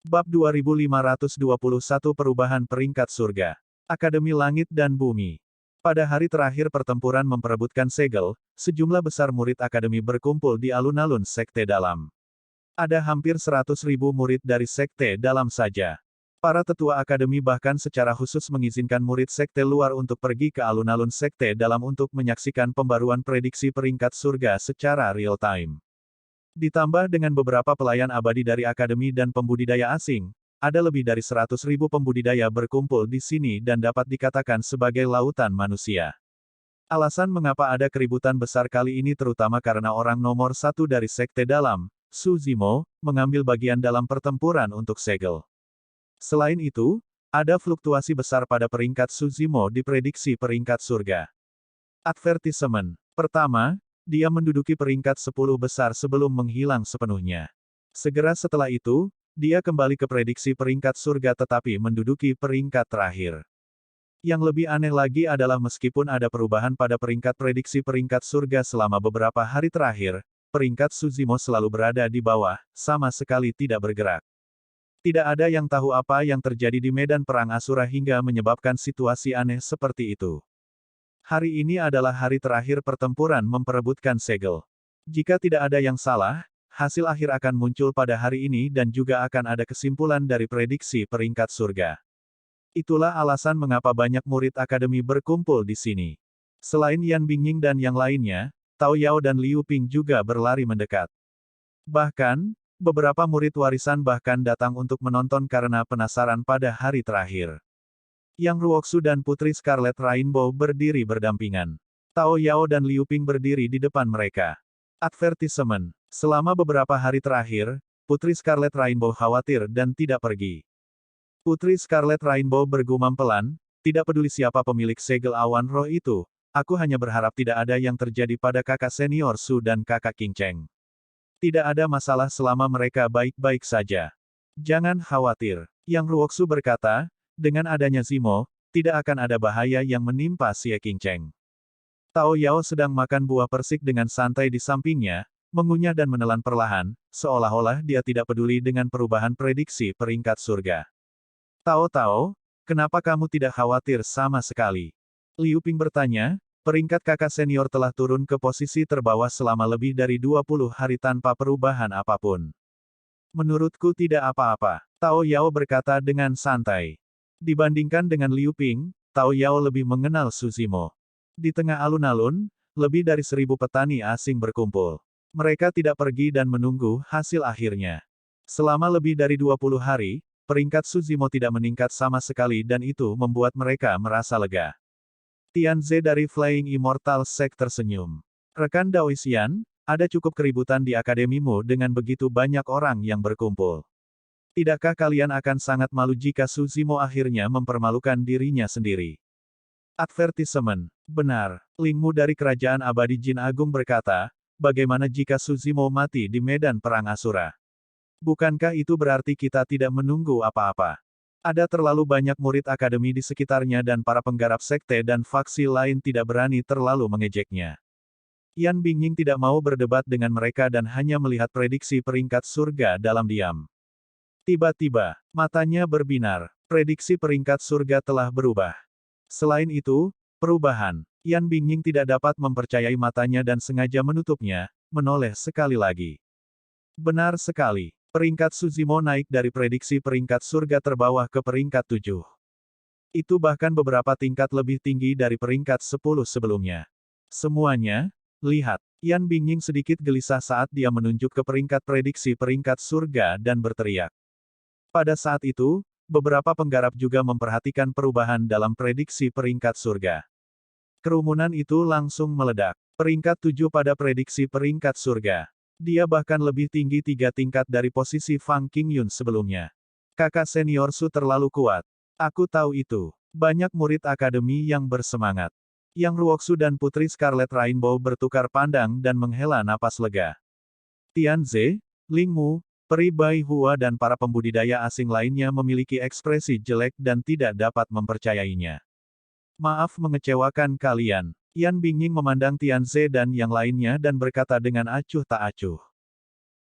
Bab 2521 Perubahan Peringkat Surga. Akademi Langit dan Bumi. Pada hari terakhir pertempuran memperebutkan segel, sejumlah besar murid akademi berkumpul di alun-alun Sekte Dalam. Ada hampir 100.000 murid dari Sekte Dalam saja. Para tetua akademi bahkan secara khusus mengizinkan murid Sekte luar untuk pergi ke alun-alun Sekte Dalam untuk menyaksikan pembaruan prediksi peringkat surga secara real-time. Ditambah dengan beberapa pelayan abadi dari akademi dan pembudidaya asing, ada lebih dari 100.000 pembudidaya berkumpul di sini dan dapat dikatakan sebagai lautan manusia. Alasan mengapa ada keributan besar kali ini terutama karena orang nomor satu dari Sekte Dalam, Su Zimo, mengambil bagian dalam pertempuran untuk segel. Selain itu, ada fluktuasi besar pada peringkat Su Zimo di prediksi peringkat surga. Advertisement. Pertama, dia menduduki peringkat 10 besar sebelum menghilang sepenuhnya. Segera setelah itu, dia kembali ke prediksi peringkat surga tetapi menduduki peringkat terakhir. Yang lebih aneh lagi adalah meskipun ada perubahan pada peringkat prediksi peringkat surga selama beberapa hari terakhir, peringkat Su Zimo selalu berada di bawah, sama sekali tidak bergerak. Tidak ada yang tahu apa yang terjadi di medan perang Asura hingga menyebabkan situasi aneh seperti itu. Hari ini adalah hari terakhir pertempuran memperebutkan segel. Jika tidak ada yang salah, hasil akhir akan muncul pada hari ini dan juga akan ada kesimpulan dari prediksi peringkat surga. Itulah alasan mengapa banyak murid akademi berkumpul di sini. Selain Yan Bingying dan yang lainnya, Tao Yao dan Liu Ping juga berlari mendekat. Bahkan, beberapa murid warisan bahkan datang untuk menonton karena penasaran pada hari terakhir. Yang Ruoxu dan Putri Scarlet Rainbow berdiri berdampingan. Tao Yao dan Liu Ping berdiri di depan mereka. Advertisement. Selama beberapa hari terakhir, Putri Scarlet Rainbow khawatir dan tidak pergi. Putri Scarlet Rainbow bergumam pelan, tidak peduli siapa pemilik segel awan roh itu, aku hanya berharap tidak ada yang terjadi pada kakak senior Su dan kakak King Cheng. Tidak ada masalah selama mereka baik-baik saja. Jangan khawatir. Yang Ruoxu berkata, dengan adanya Zimo, tidak akan ada bahaya yang menimpa Xie King Cheng. Tao Yao sedang makan buah persik dengan santai di sampingnya, mengunyah dan menelan perlahan, seolah-olah dia tidak peduli dengan perubahan prediksi peringkat surga. Tao, kenapa kamu tidak khawatir sama sekali? Liu Ping bertanya, peringkat kakak senior telah turun ke posisi terbawah selama lebih dari 20 hari tanpa perubahan apapun. Menurutku tidak apa-apa, Tao Yao berkata dengan santai. Dibandingkan dengan Liu Ping, Tao Yao lebih mengenal Su Zimo. Di tengah alun-alun, lebih dari 1.000 petani asing berkumpul. Mereka tidak pergi dan menunggu hasil akhirnya. Selama lebih dari 20 hari, peringkat Su Zimo tidak meningkat sama sekali dan itu membuat mereka merasa lega. Tianze dari Flying Immortal Sect tersenyum. Rekan Daoisian, ada cukup keributan di akademimu dengan begitu banyak orang yang berkumpul. Tidakkah kalian akan sangat malu jika Su Zimo akhirnya mempermalukan dirinya sendiri? Advertisement. Benar. Lingmu dari Kerajaan Abadi Jin Agung berkata, bagaimana jika Su Zimo mati di medan perang Asura? Bukankah itu berarti kita tidak menunggu apa-apa? Ada terlalu banyak murid akademi di sekitarnya dan para penggarap sekte dan faksi lain tidak berani terlalu mengejeknya. Yan Bingying tidak mau berdebat dengan mereka dan hanya melihat prediksi peringkat surga dalam diam. Tiba-tiba, matanya berbinar. Prediksi peringkat surga telah berubah. Selain itu, perubahan. Yan Bingying tidak dapat mempercayai matanya dan sengaja menutupnya, menoleh sekali lagi. Benar sekali. Peringkat Su Zimo naik dari prediksi peringkat surga terbawah ke peringkat 7. Itu bahkan beberapa tingkat lebih tinggi dari peringkat 10 sebelumnya. Semuanya, lihat. Yan Bingying sedikit gelisah saat dia menunjuk ke peringkat prediksi peringkat surga dan berteriak. Pada saat itu, beberapa penggarap juga memperhatikan perubahan dalam prediksi peringkat surga. Kerumunan itu langsung meledak. Peringkat 7 pada prediksi peringkat surga. Dia bahkan lebih tinggi 3 tingkat dari posisi Fang Qingyun sebelumnya. Kakak senior Su terlalu kuat. Aku tahu itu. Banyak murid akademi yang bersemangat. Yang Ruoxu dan Putri Scarlet Rainbow bertukar pandang dan menghela napas lega. Tianze, Lingmu, Peri Bai Hua dan para pembudidaya asing lainnya memiliki ekspresi jelek dan tidak dapat mempercayainya. Maaf mengecewakan kalian. Yan Bingying memandang Tianze dan yang lainnya dan berkata dengan acuh tak acuh.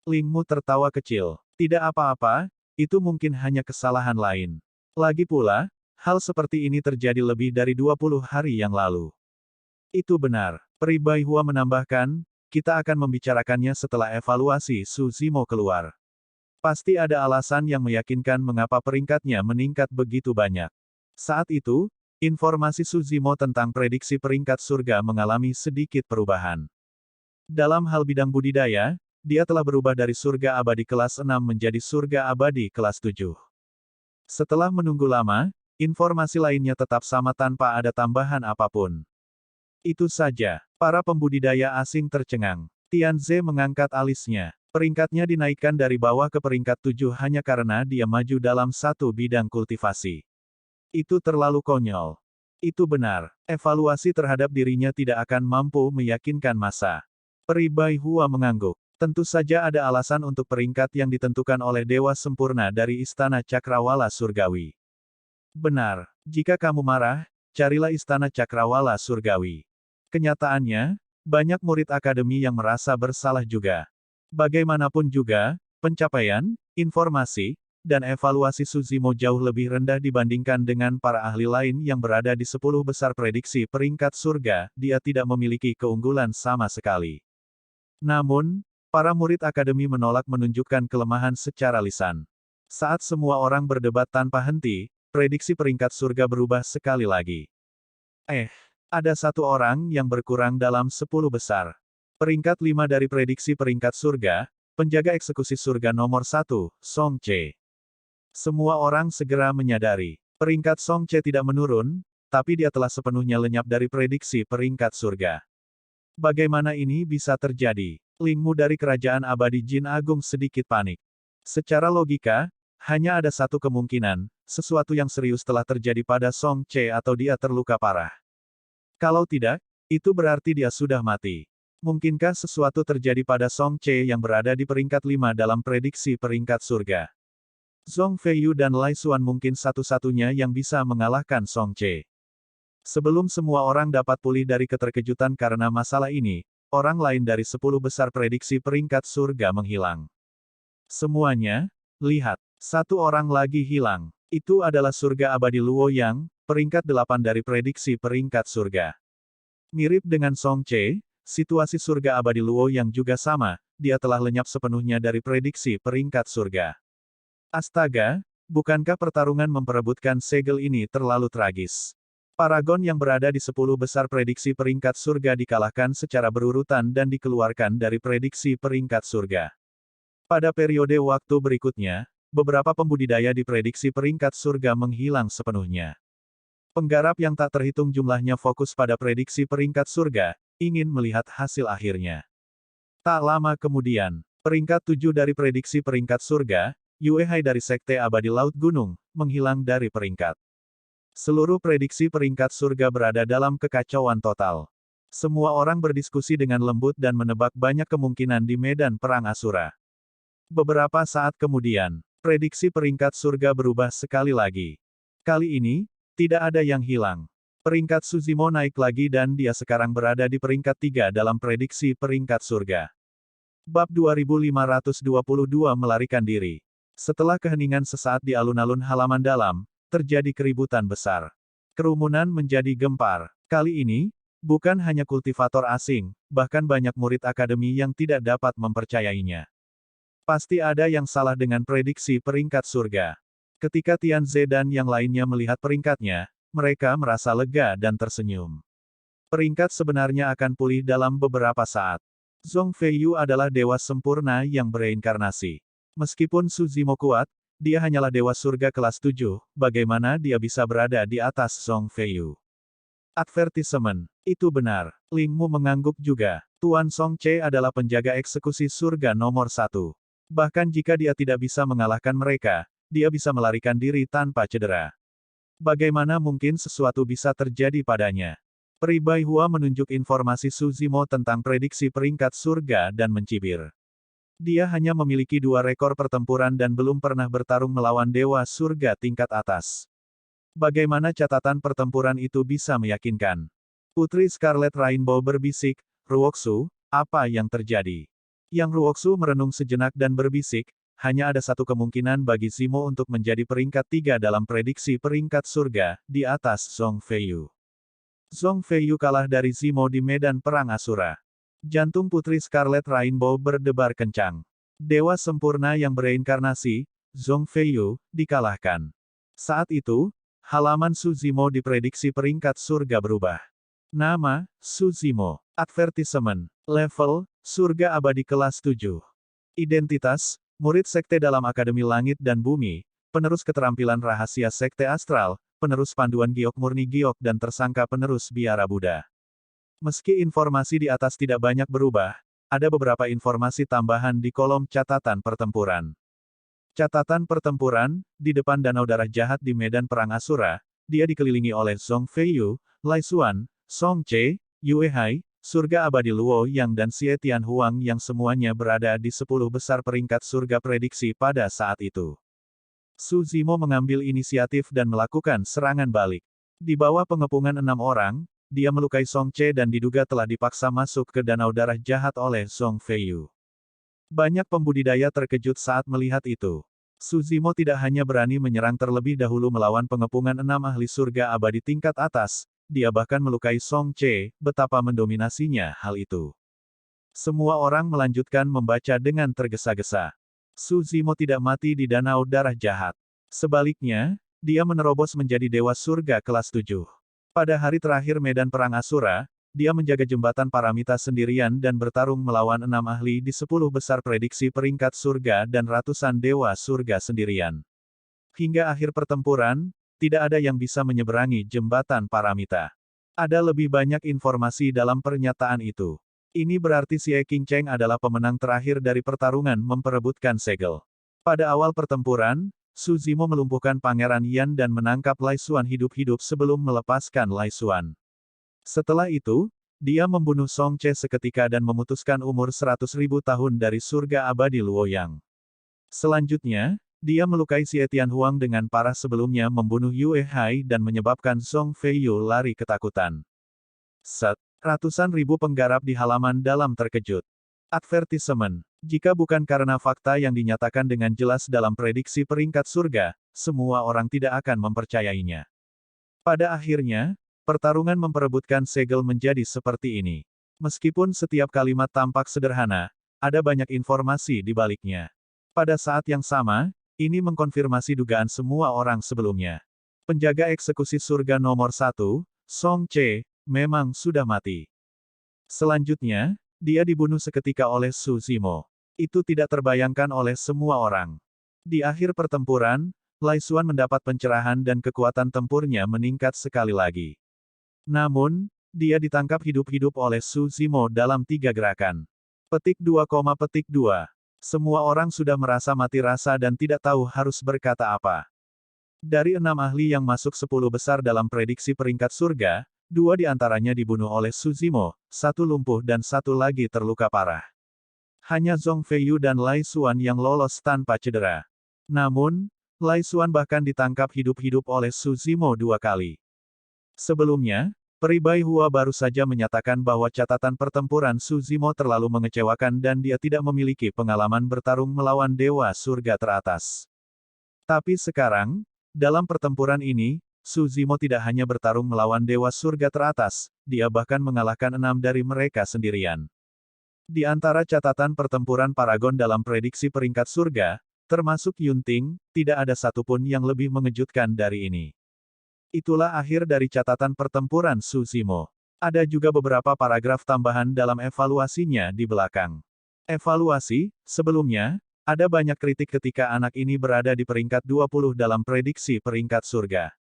Lingmu tertawa kecil. Tidak apa-apa, itu mungkin hanya kesalahan lain. Lagi pula, hal seperti ini terjadi lebih dari 20 hari yang lalu. Itu benar. Peri Bai Hua menambahkan, kita akan membicarakannya setelah evaluasi Su Zimo keluar. Pasti ada alasan yang meyakinkan mengapa peringkatnya meningkat begitu banyak. Saat itu, informasi Su Zimo tentang prediksi peringkat surga mengalami sedikit perubahan. Dalam hal bidang budidaya, dia telah berubah dari surga abadi kelas 6 menjadi surga abadi kelas 7. Setelah menunggu lama, informasi lainnya tetap sama tanpa ada tambahan apapun. Itu saja, para pembudidaya asing tercengang. Tianze mengangkat alisnya. Peringkatnya dinaikkan dari bawah ke peringkat 7 hanya karena dia maju dalam satu bidang kultivasi. Itu terlalu konyol. Itu benar, evaluasi terhadap dirinya tidak akan mampu meyakinkan massa. Peri Bai Hua mengangguk. Tentu saja ada alasan untuk peringkat yang ditentukan oleh Dewa Sempurna dari Istana Cakrawala Surgawi. Benar, jika kamu marah, carilah Istana Cakrawala Surgawi. Kenyataannya, banyak murid akademi yang merasa bersalah juga. Bagaimanapun juga, pencapaian, informasi, dan evaluasi Su Zimo jauh lebih rendah dibandingkan dengan para ahli lain yang berada di 10 besar prediksi peringkat surga, dia tidak memiliki keunggulan sama sekali. Namun, para murid akademi menolak menunjukkan kelemahan secara lisan. Saat semua orang berdebat tanpa henti, prediksi peringkat surga berubah sekali lagi. Ada satu orang yang berkurang dalam 10 besar. Peringkat 5 dari prediksi peringkat surga, penjaga eksekusi surga nomor 1, Song Che. Semua orang segera menyadari, peringkat Song Che tidak menurun, tapi dia telah sepenuhnya lenyap dari prediksi peringkat surga. Bagaimana ini bisa terjadi? Lingmu dari Kerajaan Abadi Jin Agung sedikit panik. Secara logika, hanya ada satu kemungkinan, sesuatu yang serius telah terjadi pada Song Che atau dia terluka parah. Kalau tidak, itu berarti dia sudah mati. Mungkinkah sesuatu terjadi pada Song Che yang berada di peringkat 5 dalam prediksi peringkat surga? Zhong Feiyu dan Lai Xuan mungkin satu-satunya yang bisa mengalahkan Song Che. Sebelum semua orang dapat pulih dari keterkejutan karena masalah ini, orang lain dari 10 besar prediksi peringkat surga menghilang. Semuanya, lihat, satu orang lagi hilang. Itu adalah surga abadi Luo Yang, peringkat 8 dari prediksi peringkat surga. Mirip dengan Song Che, situasi surga abadi Luo Yang juga sama, dia telah lenyap sepenuhnya dari prediksi peringkat surga. Astaga, bukankah pertarungan memperebutkan segel ini terlalu tragis? Paragon yang berada di 10 besar prediksi peringkat surga dikalahkan secara berurutan dan dikeluarkan dari prediksi peringkat surga. Pada periode waktu berikutnya, beberapa pembudidaya di prediksi peringkat surga menghilang sepenuhnya. Penggarap yang tak terhitung jumlahnya fokus pada prediksi peringkat surga, ingin melihat hasil akhirnya. Tak lama kemudian, peringkat 7 dari prediksi peringkat surga, Yue Hai dari Sekte Abadi Laut Gunung, menghilang dari peringkat. Seluruh prediksi peringkat surga berada dalam kekacauan total. Semua orang berdiskusi dengan lembut dan menebak banyak kemungkinan di medan perang Asura. Beberapa saat kemudian, prediksi peringkat surga berubah sekali lagi. Kali ini, tidak ada yang hilang. Peringkat Su Zimo naik lagi dan dia sekarang berada di peringkat 3 dalam prediksi peringkat surga. Bab 2522 melarikan diri. Setelah keheningan sesaat di alun-alun halaman dalam, terjadi keributan besar. Kerumunan menjadi gempar. Kali ini, bukan hanya kultivator asing, bahkan banyak murid akademi yang tidak dapat mempercayainya. Pasti ada yang salah dengan prediksi peringkat surga. Ketika Tianze dan yang lainnya melihat peringkatnya, mereka merasa lega dan tersenyum. Peringkat sebenarnya akan pulih dalam beberapa saat. Zhong Feiyu adalah dewa sempurna yang bereinkarnasi. Meskipun Su Zimo kuat, dia hanyalah dewa surga kelas 7, bagaimana dia bisa berada di atas Zhong Feiyu? Advertisement. Itu benar. Lingmu mengangguk juga. Tuan Song Che adalah penjaga eksekusi surga nomor 1. Bahkan jika dia tidak bisa mengalahkan mereka, dia bisa melarikan diri tanpa cedera. Bagaimana mungkin sesuatu bisa terjadi padanya? Peri Bai Hua menunjuk informasi Su Zimo tentang prediksi peringkat surga dan mencibir. Dia hanya memiliki 2 rekor pertempuran dan belum pernah bertarung melawan dewa surga tingkat atas. Bagaimana catatan pertempuran itu bisa meyakinkan? Putri Scarlet Rainbow berbisik, Ruoksu, apa yang terjadi? Yang Ruoksu merenung sejenak dan berbisik, hanya ada satu kemungkinan bagi Zimo untuk menjadi peringkat 3 dalam prediksi peringkat surga, di atas Zhong Feiyu. Zhong Feiyu kalah dari Zimo di medan perang Asura. Jantung Putri Scarlet Rainbow berdebar kencang. Dewa sempurna yang bereinkarnasi, Zhong Feiyu, dikalahkan. Saat itu, halaman Su Zimo diprediksi peringkat surga berubah. Nama, Su Zimo. Advertisement. Level, surga abadi kelas 7. Identitas, murid sekte dalam Akademi Langit dan Bumi, penerus keterampilan rahasia sekte astral, penerus panduan giok murni giok dan tersangka penerus biara Buddha. Meski informasi di atas tidak banyak berubah, ada beberapa informasi tambahan di kolom catatan pertempuran. Catatan pertempuran, di depan Danau Darah Jahat di medan perang Asura, dia dikelilingi oleh Zhong Feiyu, Lai Xuan, Song Che, Yue Hai, surga abadi Luo Yang dan Xie Tianhuang yang semuanya berada di 10 besar peringkat surga prediksi pada saat itu. Su Zimo mengambil inisiatif dan melakukan serangan balik. Di bawah pengepungan 6 orang, dia melukai Song Che dan diduga telah dipaksa masuk ke Danau Darah Jahat oleh Zhong Feiyu. Banyak pembudidaya terkejut saat melihat itu. Su Zimo tidak hanya berani menyerang terlebih dahulu melawan pengepungan 6 ahli surga abadi tingkat atas, dia bahkan melukai Song Che, betapa mendominasinya hal itu. Semua orang melanjutkan membaca dengan tergesa-gesa. Su Zimo tidak mati di Danau Darah Jahat. Sebaliknya, dia menerobos menjadi Dewa Surga kelas 7. Pada hari terakhir medan perang Asura, dia menjaga jembatan Paramita sendirian dan bertarung melawan 6 ahli di 10 besar prediksi peringkat surga dan ratusan Dewa Surga sendirian. Hingga akhir pertempuran, tidak ada yang bisa menyeberangi jembatan Paramita. Ada lebih banyak informasi dalam pernyataan itu. Ini berarti Xie Qingcheng adalah pemenang terakhir dari pertarungan memperebutkan segel. Pada awal pertempuran, Su Zimo melumpuhkan Pangeran Yan dan menangkap Lai Xuan hidup-hidup sebelum melepaskan Lai Xuan. Setelah itu, dia membunuh Song Che seketika dan memutuskan umur 100.000 tahun dari surga abadi Luoyang. Selanjutnya, dia melukai Xie Tianhuang dengan parah sebelumnya membunuh Yue Hai dan menyebabkan Zhong Feiyu lari ketakutan. Set. Ratusan ribu penggarap di halaman dalam terkejut. Advertisement. Jika bukan karena fakta yang dinyatakan dengan jelas dalam prediksi peringkat surga, semua orang tidak akan mempercayainya. Pada akhirnya, pertarungan memperebutkan segel menjadi seperti ini. Meskipun setiap kalimat tampak sederhana, ada banyak informasi di baliknya. Pada saat yang sama, ini mengkonfirmasi dugaan semua orang sebelumnya. Penjaga eksekusi surga nomor 1, Song Che, memang sudah mati. Selanjutnya, dia dibunuh seketika oleh Su Zimo. Itu tidak terbayangkan oleh semua orang. Di akhir pertempuran, Lai Xuan mendapat pencerahan dan kekuatan tempurnya meningkat sekali lagi. Namun, dia ditangkap hidup-hidup oleh Su Zimo dalam 3 gerakan. Petik 2, petik 2. Semua orang sudah merasa mati rasa dan tidak tahu harus berkata apa. Dari 6 ahli yang masuk 10 besar dalam prediksi peringkat surga, 2 di antaranya dibunuh oleh Su Zimo, 1 lumpuh dan 1 lagi terluka parah. Hanya Zhong Feiyu dan Lai Xuan yang lolos tanpa cedera. Namun, Lai Xuan bahkan ditangkap hidup-hidup oleh Su Zimo 2 kali. Sebelumnya, Peribai Hua baru saja menyatakan bahwa catatan pertempuran Su Zimo terlalu mengecewakan dan dia tidak memiliki pengalaman bertarung melawan Dewa Surga teratas. Tapi sekarang, dalam pertempuran ini, Su Zimo tidak hanya bertarung melawan Dewa Surga teratas, dia bahkan mengalahkan 6 dari mereka sendirian. Di antara catatan pertempuran Paragon dalam prediksi peringkat surga, termasuk Yunting, tidak ada satupun yang lebih mengejutkan dari ini. Itulah akhir dari catatan pertempuran Su Zimo. Ada juga beberapa paragraf tambahan dalam evaluasinya di belakang. Evaluasi, sebelumnya, ada banyak kritik ketika anak ini berada di peringkat 20 dalam prediksi peringkat surga.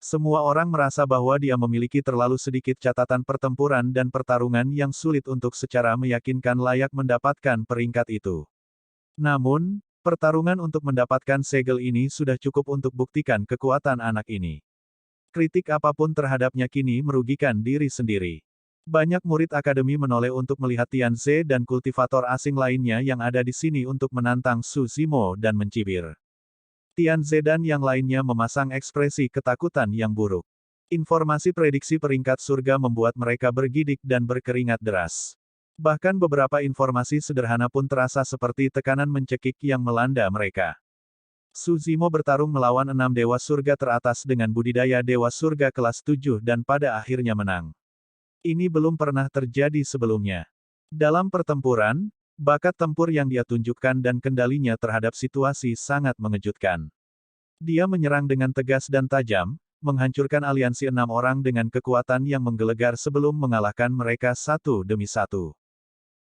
Semua orang merasa bahwa dia memiliki terlalu sedikit catatan pertempuran dan pertarungan yang sulit untuk secara meyakinkan layak mendapatkan peringkat itu. Namun, pertarungan untuk mendapatkan segel ini sudah cukup untuk buktikan kekuatan anak ini. Kritik apapun terhadapnya kini merugikan diri sendiri. Banyak murid akademi menoleh untuk melihat Tianze dan kultivator asing lainnya yang ada di sini untuk menantang Su Zimo dan mencibir. Tianze dan yang lainnya memasang ekspresi ketakutan yang buruk. Informasi prediksi peringkat surga membuat mereka bergidik dan berkeringat deras. Bahkan beberapa informasi sederhana pun terasa seperti tekanan mencekik yang melanda mereka. Suzimo bertarung melawan 6 dewa surga teratas dengan budidaya dewa surga kelas 7 dan pada akhirnya menang. Ini belum pernah terjadi sebelumnya. Dalam pertempuran, bakat tempur yang dia tunjukkan dan kendalinya terhadap situasi sangat mengejutkan. Dia menyerang dengan tegas dan tajam, menghancurkan aliansi 6 orang dengan kekuatan yang menggelegar sebelum mengalahkan mereka satu demi satu.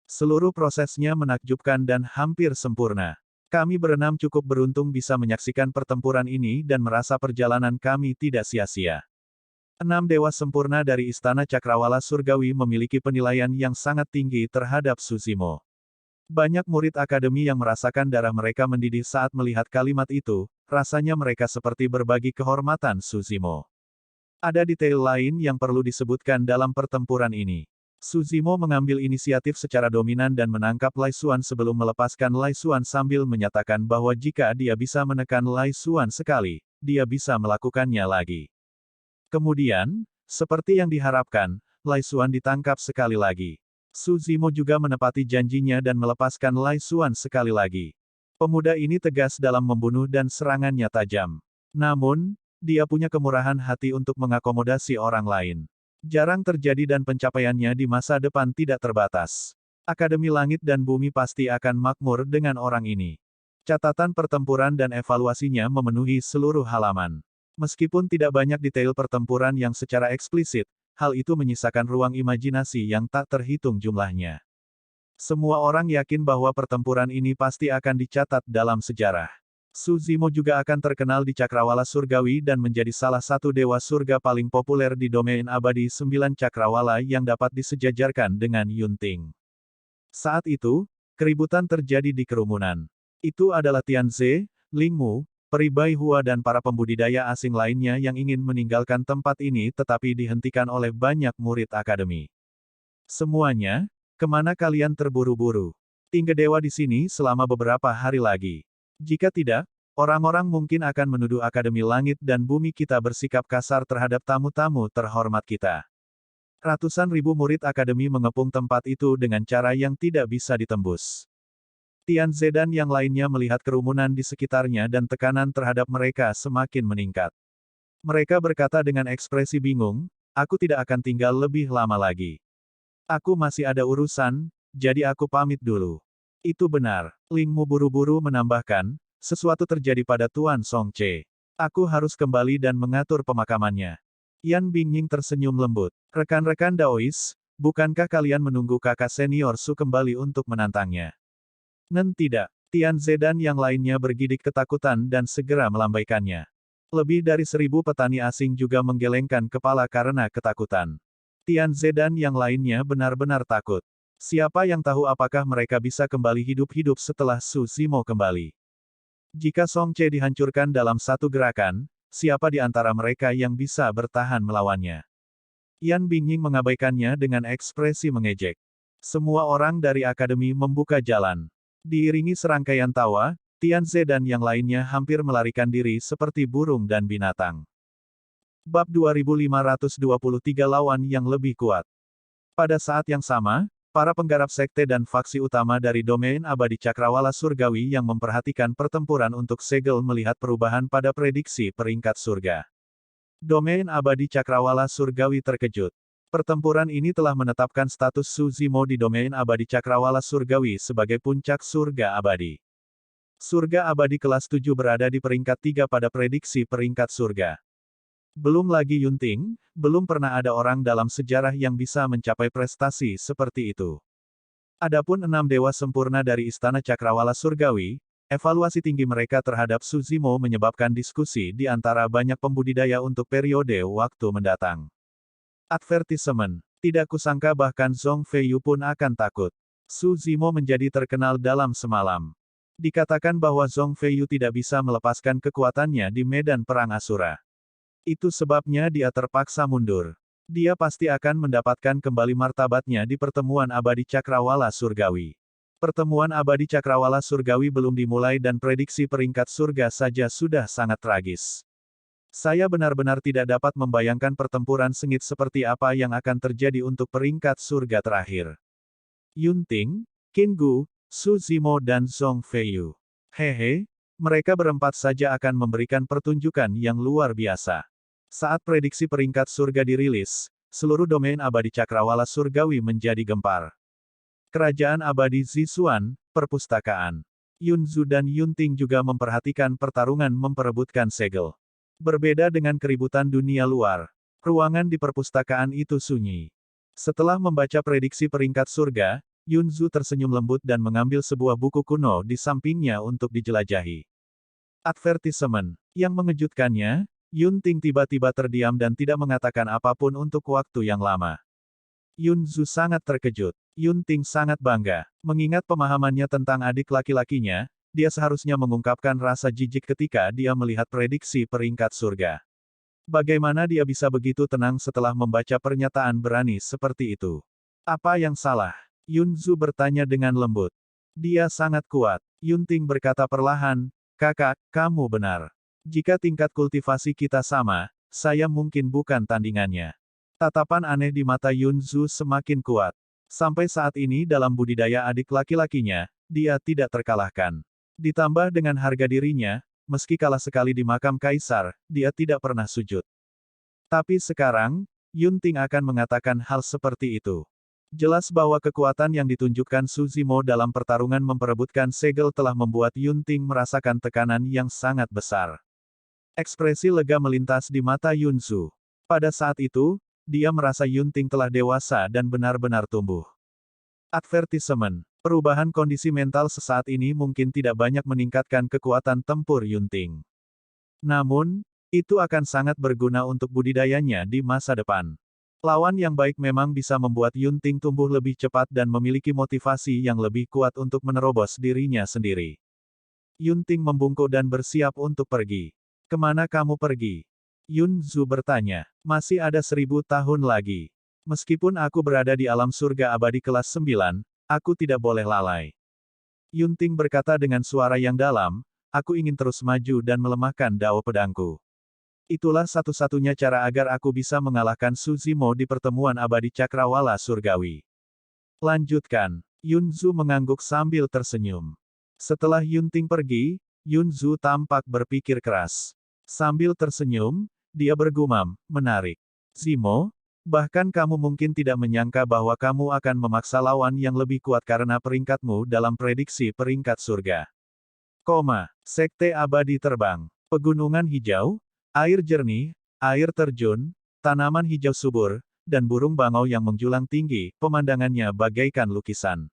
Seluruh prosesnya menakjubkan dan hampir sempurna. Kami berenam cukup beruntung bisa menyaksikan pertempuran ini dan merasa perjalanan kami tidak sia-sia. 6 dewa sempurna dari Istana Cakrawala Surgawi memiliki penilaian yang sangat tinggi terhadap Suzimo. Banyak murid akademi yang merasakan darah mereka mendidih saat melihat kalimat itu, rasanya mereka seperti berbagi kehormatan Suzimo. Ada detail lain yang perlu disebutkan dalam pertempuran ini. Suzimo mengambil inisiatif secara dominan dan menangkap Lai Xuan sebelum melepaskan Lai Xuan sambil menyatakan bahwa jika dia bisa menekan Lai Xuan sekali, dia bisa melakukannya lagi. Kemudian, seperti yang diharapkan, Lai Xuan ditangkap sekali lagi. Suzimo juga menepati janjinya dan melepaskan Lai Xuan sekali lagi. Pemuda ini tegas dalam membunuh dan serangannya tajam. Namun, dia punya kemurahan hati untuk mengakomodasi orang lain. Jarang terjadi dan pencapaiannya di masa depan tidak terbatas. Akademi Langit dan Bumi pasti akan makmur dengan orang ini. Catatan pertempuran dan evaluasinya memenuhi seluruh halaman. Meskipun tidak banyak detail pertempuran yang secara eksplisit, hal itu menyisakan ruang imajinasi yang tak terhitung jumlahnya. Semua orang yakin bahwa pertempuran ini pasti akan dicatat dalam sejarah. Suzimo juga akan terkenal di Cakrawala Surgawi dan menjadi salah satu dewa surga paling populer di domain abadi 9 Cakrawala yang dapat disejajarkan dengan Yunting. Saat itu, keributan terjadi di kerumunan. Itu adalah Tianze, Lingmu, Peri Bai Hua dan para pembudidaya asing lainnya yang ingin meninggalkan tempat ini tetapi dihentikan oleh banyak murid akademi. Semuanya, kemana kalian terburu-buru? Tinggal dewa di sini selama beberapa hari lagi. Jika tidak, orang-orang mungkin akan menuduh Akademi Langit dan Bumi kita bersikap kasar terhadap tamu-tamu terhormat kita. Ratusan ribu murid akademi mengepung tempat itu dengan cara yang tidak bisa ditembus. Tianze dan yang lainnya melihat kerumunan di sekitarnya dan tekanan terhadap mereka semakin meningkat. Mereka berkata dengan ekspresi bingung, aku tidak akan tinggal lebih lama lagi. Aku masih ada urusan, jadi aku pamit dulu. Itu benar. Lingmu buru-buru menambahkan, sesuatu terjadi pada Tuan Songche. Aku harus kembali dan mengatur pemakamannya. Yan Bingying tersenyum lembut. Rekan-rekan Daois, bukankah kalian menunggu kakak senior Su kembali untuk menantangnya? Nen tidak. Tianze dan yang lainnya bergidik ketakutan dan segera melambaikannya. Lebih dari 1000 petani asing juga menggelengkan kepala karena ketakutan. Tianze dan yang lainnya benar-benar takut. Siapa yang tahu apakah mereka bisa kembali hidup-hidup setelah Suzimo kembali? Jika Songche dihancurkan dalam satu gerakan, siapa di antara mereka yang bisa bertahan melawannya? Yan Bingying mengabaikannya dengan ekspresi mengejek. Semua orang dari akademi membuka jalan. Diiringi serangkaian tawa, Tianze dan yang lainnya hampir melarikan diri seperti burung dan binatang. Bab 2523 lawan yang lebih kuat. Pada saat yang sama, para penggarap sekte dan faksi utama dari domain abadi Cakrawala Surgawi yang memperhatikan pertempuran untuk segel melihat perubahan pada prediksi peringkat surga. Domain abadi Cakrawala Surgawi terkejut. Pertempuran ini telah menetapkan status Suzimo di domain abadi Cakrawala Surgawi sebagai puncak surga abadi. Surga abadi kelas 7 berada di peringkat 3 pada prediksi peringkat surga. Belum lagi Yunting, belum pernah ada orang dalam sejarah yang bisa mencapai prestasi seperti itu. Adapun 6 dewa sempurna dari Istana Cakrawala Surgawi, evaluasi tinggi mereka terhadap Suzimo menyebabkan diskusi di antara banyak pembudidaya untuk periode waktu mendatang. Advertisement. Tidak kusangka bahkan Zhong Feiyu pun akan takut. Suzimo menjadi terkenal dalam semalam. Dikatakan bahwa Zhong Feiyu tidak bisa melepaskan kekuatannya di medan perang Asura. Itu sebabnya dia terpaksa mundur. Dia pasti akan mendapatkan kembali martabatnya di pertemuan abadi Cakrawala Surgawi. Pertemuan abadi Cakrawala Surgawi belum dimulai dan prediksi peringkat surga saja sudah sangat tragis. Saya benar-benar tidak dapat membayangkan pertempuran sengit seperti apa yang akan terjadi untuk peringkat surga terakhir. Yunting, Qin Gu, Su Zimo dan Zhong Feiyu. Hehe, mereka berempat saja akan memberikan pertunjukan yang luar biasa. Saat prediksi peringkat surga dirilis, seluruh domain abadi cakrawala surgawi menjadi gempar. Kerajaan abadi Zixuan, perpustakaan. Yunzu dan Yunting juga memperhatikan pertarungan memperebutkan segel. Berbeda dengan keributan dunia luar, ruangan di perpustakaan itu sunyi. Setelah membaca prediksi peringkat surga, Yunzu tersenyum lembut dan mengambil sebuah buku kuno di sampingnya untuk dijelajahi. Advertisement. Yang mengejutkannya, Yunting tiba-tiba terdiam dan tidak mengatakan apapun untuk waktu yang lama. Yunzu sangat terkejut. Yunting sangat bangga. Mengingat pemahamannya tentang adik laki-lakinya, dia seharusnya mengungkapkan rasa jijik ketika dia melihat prediksi peringkat surga. Bagaimana dia bisa begitu tenang setelah membaca pernyataan berani seperti itu? Apa yang salah? Yunzu bertanya dengan lembut. Dia sangat kuat. Yunting berkata perlahan, kakak, kamu benar. Jika tingkat kultivasi kita sama, saya mungkin bukan tandingannya. Tatapan aneh di mata Yunzu semakin kuat. Sampai saat ini dalam budidaya adik laki-lakinya, dia tidak terkalahkan. Ditambah dengan harga dirinya, meski kalah sekali di makam kaisar, dia tidak pernah sujud. Tapi sekarang, Yunting akan mengatakan hal seperti itu. Jelas bahwa kekuatan yang ditunjukkan Su Zimo dalam pertarungan memperebutkan segel telah membuat Yunting merasakan tekanan yang sangat besar. Ekspresi lega melintas di mata Yunzu. Pada saat itu, dia merasa Yunting telah dewasa dan benar-benar tumbuh. Advertisement. Perubahan kondisi mental sesaat ini mungkin tidak banyak meningkatkan kekuatan tempur Yunting. Namun, itu akan sangat berguna untuk budidayanya di masa depan. Lawan yang baik memang bisa membuat Yunting tumbuh lebih cepat dan memiliki motivasi yang lebih kuat untuk menerobos dirinya sendiri. Yunting membungkuk dan bersiap untuk pergi. Kemana kamu pergi? Yunzu bertanya. Masih ada 1000 tahun lagi. Meskipun aku berada di alam surga abadi kelas 9, aku tidak boleh lalai. Yunting berkata dengan suara yang dalam, aku ingin terus maju dan melemahkan dao pedangku. Itulah satu-satunya cara agar aku bisa mengalahkan Su Zimo di pertemuan abadi cakrawala surgawi. Lanjutkan. Yunzu mengangguk sambil tersenyum. Setelah Yunting pergi, Yunzu tampak berpikir keras. Sambil tersenyum, dia bergumam, menarik. Zimo, bahkan kamu mungkin tidak menyangka bahwa kamu akan memaksa lawan yang lebih kuat karena peringkatmu dalam prediksi peringkat surga. Sekte abadi terbang, pegunungan hijau, air jernih, air terjun, tanaman hijau subur, dan burung bangau yang menjulang tinggi, pemandangannya bagaikan lukisan.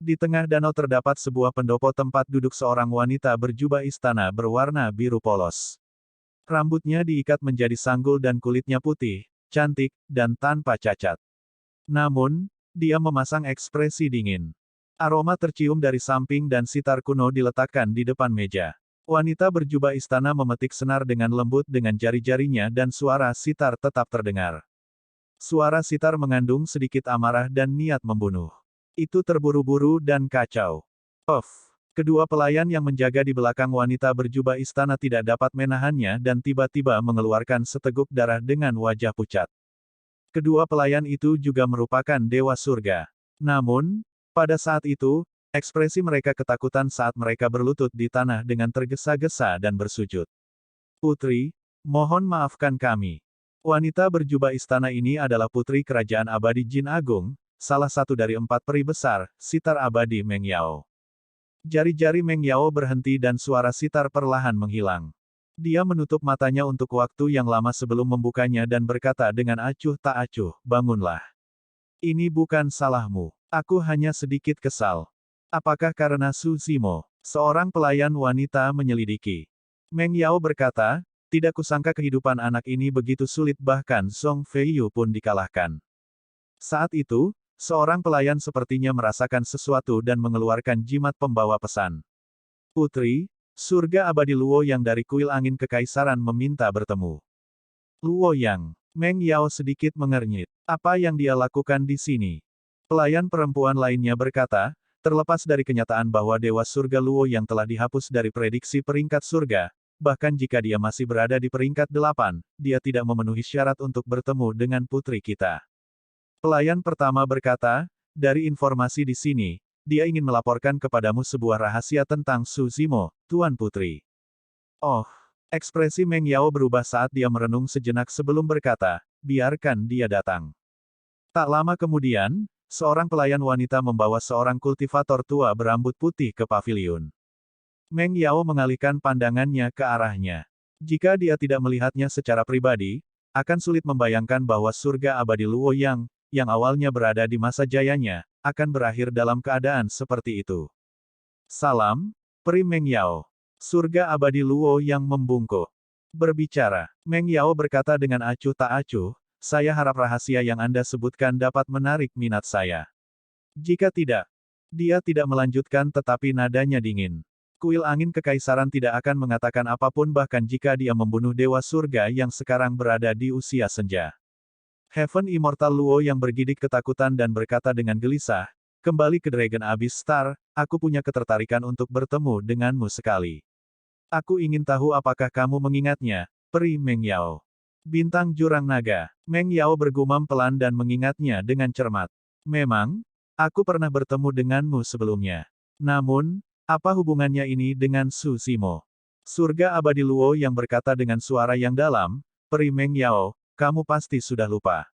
Di tengah danau terdapat sebuah pendopo tempat duduk seorang wanita berjubah istana berwarna biru polos. Rambutnya diikat menjadi sanggul dan kulitnya putih, cantik, dan tanpa cacat. Namun, dia memasang ekspresi dingin. Aroma tercium dari samping dan sitar kuno diletakkan di depan meja. Wanita berjubah istana memetik senar dengan lembut dengan jari-jarinya dan suara sitar tetap terdengar. Suara sitar mengandung sedikit amarah dan niat membunuh. Itu terburu-buru dan kacau. Kedua pelayan yang menjaga di belakang wanita berjubah istana tidak dapat menahannya dan tiba-tiba mengeluarkan seteguk darah dengan wajah pucat. Kedua pelayan itu juga merupakan dewa surga. Namun, pada saat itu, ekspresi mereka ketakutan saat mereka berlutut di tanah dengan tergesa-gesa dan bersujud. Putri, mohon maafkan kami. Wanita berjubah istana ini adalah putri kerajaan abadi Jin Agung, salah satu dari 4 peri besar, sitar abadi Meng Yao. Jari-jari Meng Yao berhenti dan suara sitar perlahan menghilang. Dia menutup matanya untuk waktu yang lama sebelum membukanya dan berkata dengan acuh tak acuh, bangunlah. Ini bukan salahmu. Aku hanya sedikit kesal. Apakah karena Su Zimo? Seorang pelayan wanita menyelidiki. Meng Yao berkata, tidak kusangka kehidupan anak ini begitu sulit bahkan Zhong Feiyu pun dikalahkan. Saat itu, seorang pelayan sepertinya merasakan sesuatu dan mengeluarkan jimat pembawa pesan. Putri, surga abadi Luo Yang dari kuil angin kekaisaran meminta bertemu. Luo Yang. Meng Yao sedikit mengernyit. Apa yang dia lakukan di sini? Pelayan perempuan lainnya berkata, terlepas dari kenyataan bahwa Dewa Surga Luo yang telah dihapus dari prediksi peringkat surga, bahkan jika dia masih berada di peringkat 8, dia tidak memenuhi syarat untuk bertemu dengan putri kita. Pelayan pertama berkata, dari informasi di sini, dia ingin melaporkan kepadamu sebuah rahasia tentang Su Zimo, Tuan Putri. Oh, ekspresi Meng Yao berubah saat dia merenung sejenak sebelum berkata, biarkan dia datang. Tak lama kemudian, seorang pelayan wanita membawa seorang kultivator tua berambut putih ke paviliun. Meng Yao mengalihkan pandangannya ke arahnya. Jika dia tidak melihatnya secara pribadi, akan sulit membayangkan bahwa surga abadi Luoyang, yang awalnya berada di masa jayanya, akan berakhir dalam keadaan seperti itu. Salam, Peri Meng Yao. Surga abadi Luo yang membungkuk. Berbicara, Meng Yao berkata dengan acuh tak acuh, saya harap rahasia yang Anda sebutkan dapat menarik minat saya. Jika tidak, dia tidak melanjutkan tetapi nadanya dingin. Kuil angin kekaisaran tidak akan mengatakan apapun bahkan jika dia membunuh dewa surga yang sekarang berada di usia senja. Heaven Immortal Luo yang bergidik ketakutan dan berkata dengan gelisah, kembali ke Dragon Abyss Star, aku punya ketertarikan untuk bertemu denganmu sekali. Aku ingin tahu apakah kamu mengingatnya, Peri Meng Yao. Bintang Jurang Naga. Meng Yao bergumam pelan dan mengingatnya dengan cermat. Memang, aku pernah bertemu denganmu sebelumnya. Namun, apa hubungannya ini dengan Su Zimo? Surga abadi Luo yang berkata dengan suara yang dalam, Peri Meng Yao, kamu pasti sudah lupa.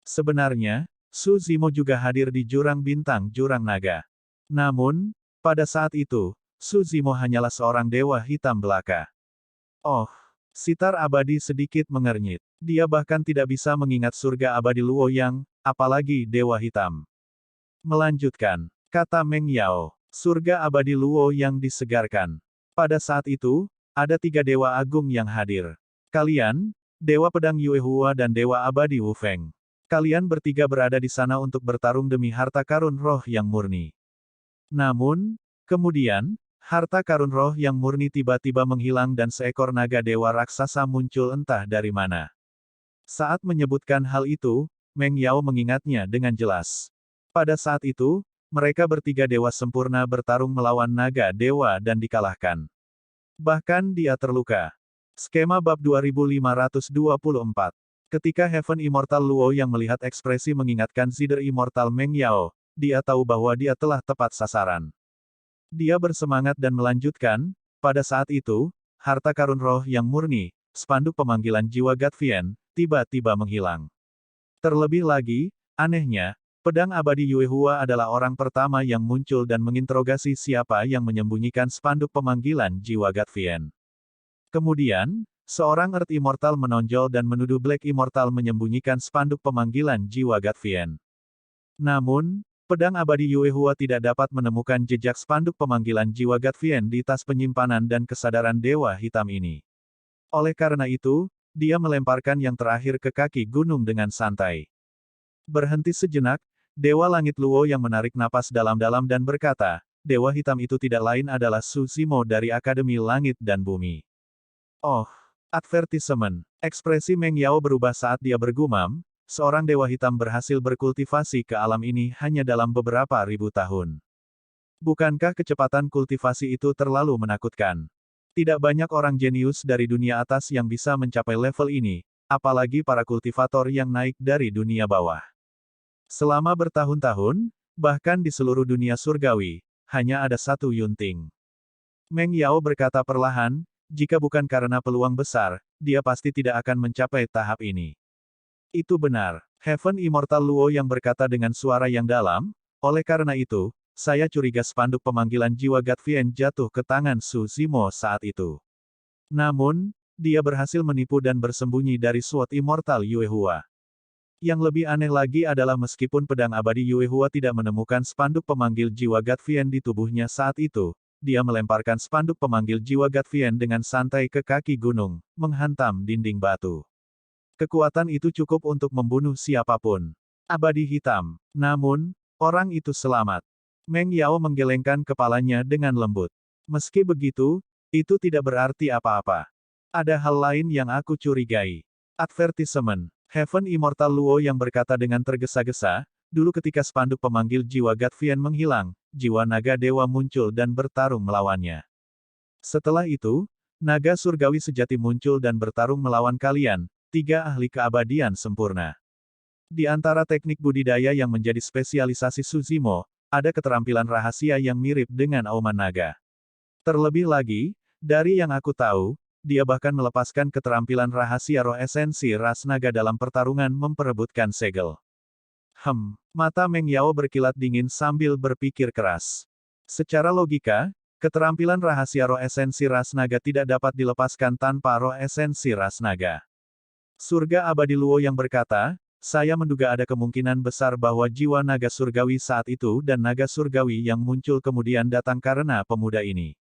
Sebenarnya, Su Zimo juga hadir di Jurang Bintang Jurang Naga. Namun, pada saat itu, Su Zimo hanyalah seorang dewa hitam belaka. Oh, sitar abadi sedikit mengernyit. Dia bahkan tidak bisa mengingat surga abadi Luoyang, apalagi dewa hitam. Melanjutkan, kata Meng Yao, surga abadi Luo yang disegarkan. Pada saat itu, ada 3 dewa agung yang hadir. Kalian, Dewa Pedang Yue Hua dan Dewa Abadi Wu Feng. Kalian bertiga berada di sana untuk bertarung demi harta karun roh yang murni. Namun, kemudian, harta karun roh yang murni tiba-tiba menghilang dan seekor naga dewa raksasa muncul entah dari mana. Saat menyebutkan hal itu, Meng Yao mengingatnya dengan jelas. Pada saat itu, mereka bertiga dewa sempurna bertarung melawan naga dewa dan dikalahkan. Bahkan dia terluka. Skema bab 2524. Ketika Heaven Immortal Luo yang melihat ekspresi mengingatkan Zider Immortal Meng Yao, dia tahu bahwa dia telah tepat sasaran. Dia bersemangat dan melanjutkan, pada saat itu, harta karun roh yang murni, spanduk pemanggilan jiwa Gatvian, tiba-tiba menghilang. Terlebih lagi, anehnya, pedang abadi Yue Hua adalah orang pertama yang muncul dan menginterogasi siapa yang menyembunyikan spanduk pemanggilan jiwa Gatvian. Kemudian, seorang Earth Immortal menonjol dan menuduh Black Immortal menyembunyikan spanduk pemanggilan jiwa Gatvian. Namun, pedang abadi Yue Hua tidak dapat menemukan jejak spanduk pemanggilan jiwa Gatvian di tas penyimpanan dan kesadaran dewa hitam ini. Oleh karena itu, dia melemparkan yang terakhir ke kaki gunung dengan santai. Berhenti sejenak, Dewa Langit Luo yang menarik napas dalam-dalam dan berkata, Dewa hitam itu tidak lain adalah Su Zimo dari Akademi Langit dan Bumi. Oh, advertisement. Ekspresi Meng Yao berubah saat dia bergumam, seorang dewa hitam berhasil berkultivasi ke alam ini hanya dalam beberapa ribu tahun. Bukankah kecepatan kultivasi itu terlalu menakutkan? Tidak banyak orang jenius dari dunia atas yang bisa mencapai level ini, apalagi para kultivator yang naik dari dunia bawah. Selama bertahun-tahun, bahkan di seluruh dunia surgawi, hanya ada satu Yunting. Meng Yao berkata perlahan, jika bukan karena peluang besar, dia pasti tidak akan mencapai tahap ini. Itu benar. Heaven Immortal Luo yang berkata dengan suara yang dalam, oleh karena itu, saya curiga spanduk pemanggilan jiwa Gatvian jatuh ke tangan Su Zimo saat itu. Namun, dia berhasil menipu dan bersembunyi dari Sword Immortal Yue Hua. Yang lebih aneh lagi adalah meskipun pedang abadi Yue Hua tidak menemukan spanduk pemanggil jiwa Gatvian di tubuhnya saat itu, dia melemparkan spanduk pemanggil jiwa Gatvian dengan santai ke kaki gunung, menghantam dinding batu. Kekuatan itu cukup untuk membunuh siapapun. Abadi hitam. Namun, orang itu selamat. Meng Yao menggelengkan kepalanya dengan lembut. Meski begitu, itu tidak berarti apa-apa. Ada hal lain yang aku curigai. Advertisement. Heaven Immortal Luo yang berkata dengan tergesa-gesa, dulu ketika spanduk pemanggil jiwa Gatvian menghilang, jiwa naga dewa muncul dan bertarung melawannya. Setelah itu, naga surgawi sejati muncul dan bertarung melawan kalian, 3 ahli keabadian sempurna. Di antara teknik budidaya yang menjadi spesialisasi Suzimo, ada keterampilan rahasia yang mirip dengan auman naga. Terlebih lagi, dari yang aku tahu, dia bahkan melepaskan keterampilan rahasia roh esensi ras naga dalam pertarungan memperebutkan segel. Mata Meng Yao berkilat dingin sambil berpikir keras. Secara logika, keterampilan rahasia roh esensi ras naga tidak dapat dilepaskan tanpa roh esensi ras naga. Surga Abadi Luo yang berkata, saya menduga ada kemungkinan besar bahwa jiwa naga surgawi saat itu dan naga surgawi yang muncul kemudian datang karena pemuda ini.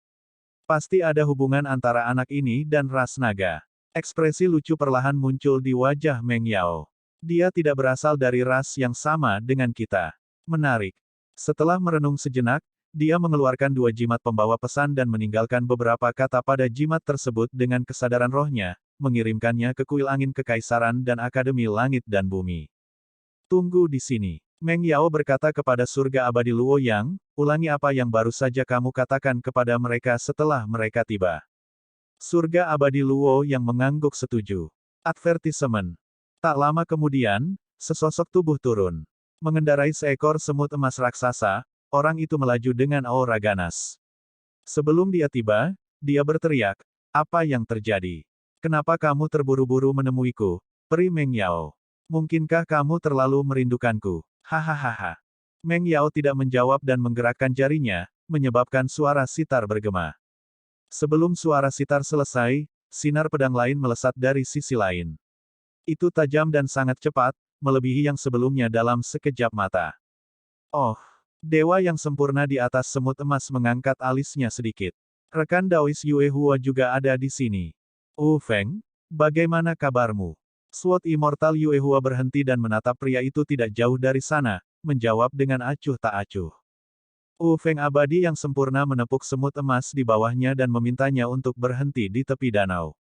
Pasti ada hubungan antara anak ini dan ras naga. Ekspresi lucu perlahan muncul di wajah Meng Yao. Dia tidak berasal dari ras yang sama dengan kita. Menarik. Setelah merenung sejenak, dia mengeluarkan 2 jimat pembawa pesan dan meninggalkan beberapa kata pada jimat tersebut dengan kesadaran rohnya, mengirimkannya ke kuil angin kekaisaran dan Akademi Langit dan Bumi. Tunggu di sini. Meng Yao berkata kepada surga abadi Luo Yang, ulangi apa yang baru saja kamu katakan kepada mereka setelah mereka tiba. Surga abadi Luo yang mengangguk setuju. Advertisement. Tak lama kemudian, sesosok tubuh turun. Mengendarai seekor semut emas raksasa, orang itu melaju dengan aura ganas. Sebelum dia tiba, dia berteriak, apa yang terjadi? Kenapa kamu terburu-buru menemuiku, Peri Meng Yao? Mungkinkah kamu terlalu merindukanku? Hahaha. Meng Yao tidak menjawab dan menggerakkan jarinya, menyebabkan suara sitar bergema. Sebelum suara sitar selesai, sinar pedang lain melesat dari sisi lain. Itu tajam dan sangat cepat, melebihi yang sebelumnya dalam sekejap mata. Oh, dewa yang sempurna di atas semut emas mengangkat alisnya sedikit. Rekan Daois Yue Hua juga ada di sini. Wu Feng, bagaimana kabarmu? Sword Immortal Yue Hua berhenti dan menatap pria itu tidak jauh dari sana, menjawab dengan acuh tak acuh. Wu Feng abadi yang sempurna menepuk semut emas di bawahnya dan memintanya untuk berhenti di tepi danau.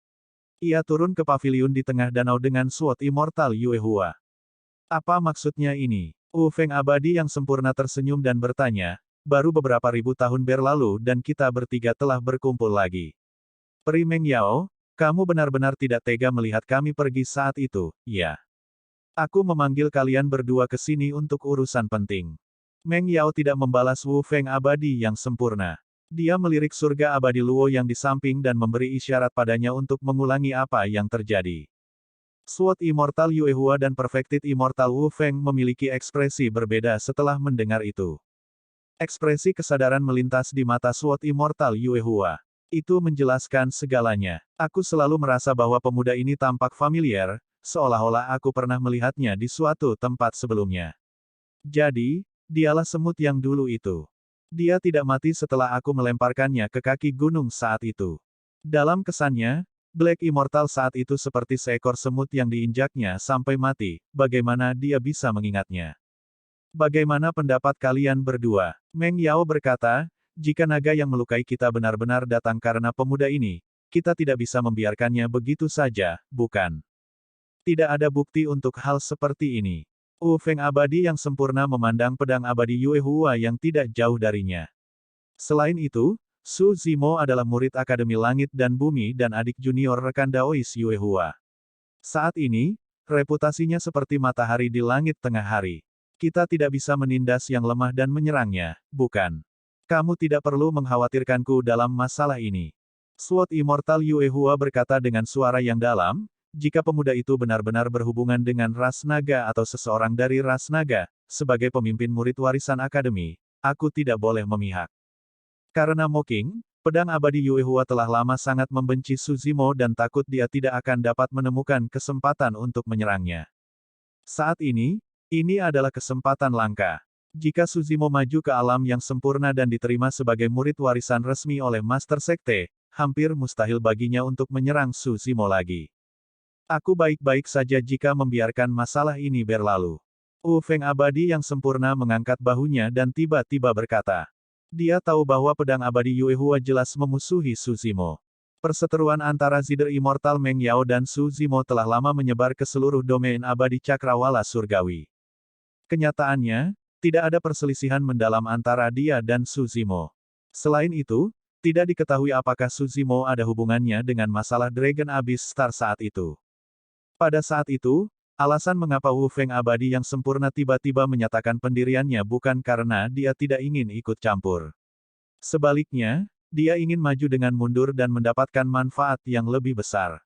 Ia turun ke paviliun di tengah danau dengan Sword Immortal Yue Hua. Apa maksudnya ini? Wu Feng abadi yang sempurna tersenyum dan bertanya, baru beberapa ribu tahun berlalu dan kita bertiga telah berkumpul lagi. Peri Meng Yao, kamu benar-benar tidak tega melihat kami pergi saat itu, ya? Aku memanggil kalian berdua ke sini untuk urusan penting. Meng Yao tidak membalas Wu Feng abadi yang sempurna. Dia melirik surga abadi Luo yang di samping dan memberi isyarat padanya untuk mengulangi apa yang terjadi. Sword Immortal Yue Hua dan Perfected Immortal Wu Feng memiliki ekspresi berbeda setelah mendengar itu. Ekspresi kesadaran melintas di mata Sword Immortal Yue Hua. Itu menjelaskan segalanya. Aku selalu merasa bahwa pemuda ini tampak familiar, seolah-olah aku pernah melihatnya di suatu tempat sebelumnya. Jadi, dialah semut yang dulu itu. Dia tidak mati setelah aku melemparkannya ke kaki gunung saat itu. Dalam kesannya, Black Immortal saat itu seperti seekor semut yang diinjaknya sampai mati, bagaimana dia bisa mengingatnya? Bagaimana pendapat kalian berdua? Meng Yao berkata, jika naga yang melukai kita benar-benar datang karena pemuda ini, kita tidak bisa membiarkannya begitu saja, bukan? Tidak ada bukti untuk hal seperti ini. Wu Feng abadi yang sempurna memandang pedang abadi Yue Hua yang tidak jauh darinya. Selain itu, Su Zimo adalah murid Akademi Langit dan Bumi dan adik junior rekan Daois Yue Hua. Saat ini, reputasinya seperti matahari di langit tengah hari. Kita tidak bisa menindas yang lemah dan menyerangnya, bukan? Kamu tidak perlu mengkhawatirkanku dalam masalah ini. Sword Immortal Yue Hua berkata dengan suara yang dalam, jika pemuda itu benar-benar berhubungan dengan ras naga atau seseorang dari ras naga, sebagai pemimpin murid warisan akademi, aku tidak boleh memihak. Karena Mocking, pedang abadi Yue Hua telah lama sangat membenci Suzimo dan takut dia tidak akan dapat menemukan kesempatan untuk menyerangnya. Saat ini adalah kesempatan langka. Jika Suzimo maju ke alam yang sempurna dan diterima sebagai murid warisan resmi oleh Master Sekte, hampir mustahil baginya untuk menyerang Suzimo lagi. Aku baik-baik saja jika membiarkan masalah ini berlalu. Wu Feng abadi yang sempurna mengangkat bahunya dan tiba-tiba berkata. Dia tahu bahwa pedang abadi Yue Hua jelas memusuhi Suzimo. Perseteruan antara Zider Immortal Meng Yao dan Suzimo telah lama menyebar ke seluruh domain abadi cakrawala surgawi. Kenyataannya, tidak ada perselisihan mendalam antara dia dan Suzimo. Selain itu, tidak diketahui apakah Suzimo ada hubungannya dengan masalah Dragon Abyss Star saat itu. Pada saat itu, Alasan mengapa Wu Feng abadi yang sempurna tiba-tiba menyatakan pendiriannya bukan karena dia tidak ingin ikut campur. Sebaliknya, dia ingin maju dengan mundur dan mendapatkan manfaat yang lebih besar.